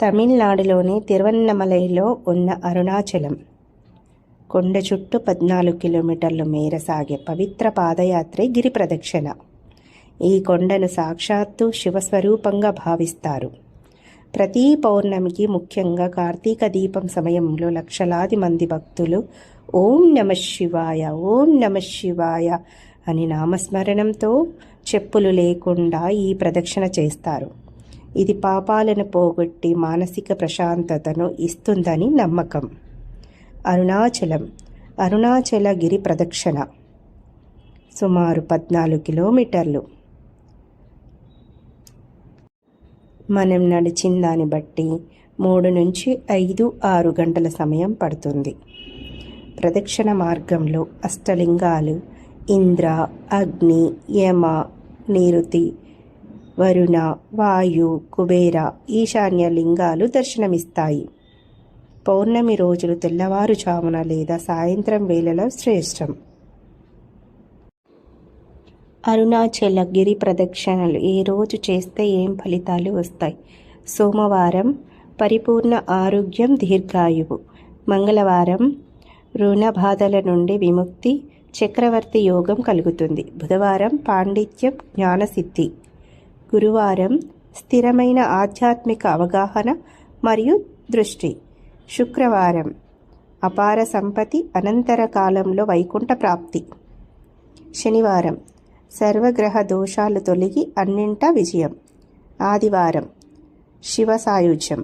తమిళనాడులోని తిరువన్నమలైలో ఉన్న అరుణాచలం కొండ చుట్టూ 14 కిలోమీటర్ల మేర సాగే పవిత్ర పాదయాత్రే గిరి ప్రదక్షిణ. ఈ కొండను సాక్షాత్తు శివస్వరూపంగా భావిస్తారు. ప్రతి పౌర్ణమికి, ముఖ్యంగా కార్తీక దీపం సమయంలో లక్షలాది మంది భక్తులు ఓం నమః శివాయ, ఓం నమః శివాయ అని నామస్మరణంతో చెప్పులు లేకుండా ఈ ప్రదక్షిణ చేస్తారు. ఇది పాపాలను పోగొట్టి మానసిక ప్రశాంతతను ఇస్తుందని నమ్మకం. అరుణాచల గిరి ప్రదక్షిణ సుమారు 14 కిలోమీటర్లు. మనం నడిచిన దాన్ని బట్టి 3 నుంచి 5-6 గంటల సమయం పడుతుంది. ప్రదక్షిణ మార్గంలో అష్టలింగాలు ఇంద్ర, అగ్ని, యమ, నిరుతి, వరుణ, వాయు, కుబేర, ఈశాన్య లింగాలు దర్శనమిస్తాయి. పౌర్ణమి రోజులు తెల్లవారుజామున లేదా సాయంత్రం వేళలో శ్రేష్టం. అరుణాచల గిరి ప్రదక్షిణలు ఏ రోజు చేస్తే ఏం ఫలితాలు వస్తాయి? సోమవారం పరిపూర్ణ ఆరోగ్యం, దీర్ఘాయువు. మంగళవారం రుణ బాధల నుండి విముక్తి, చక్రవర్తి యోగం కలుగుతుంది. బుధవారం పాండిత్యం, జ్ఞానసిద్ధి. గురువారం స్థిరమైన ఆధ్యాత్మిక అవగాహన మరియు దృష్టి. శుక్రవారం అపార సంపత్తి, అనంతర కాలంలో వైకుంఠ ప్రాప్తి. శనివారం సర్వగ్రహ దోషాలు తొలగి అన్నింటా విజయం. ఆదివారం శివ సాయుధ్యం.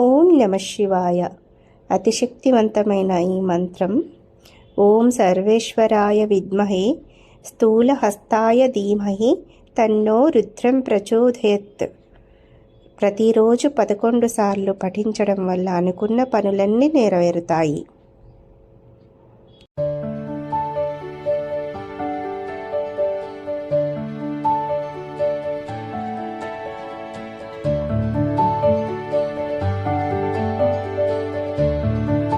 ఓం నమః శివాయ. అతిశక్తివంతమైన ఈ మంత్రం ఓం సర్వేశ్వరాయ విద్మహే స్థూలహస్తాయ ధీమహి తన్నో రుద్రం ప్రచోదయత్. ప్రతిరోజు 11 సార్లు పఠించడం వల్ల అనుకున్న పనులన్నీ నెరవేరుతాయి.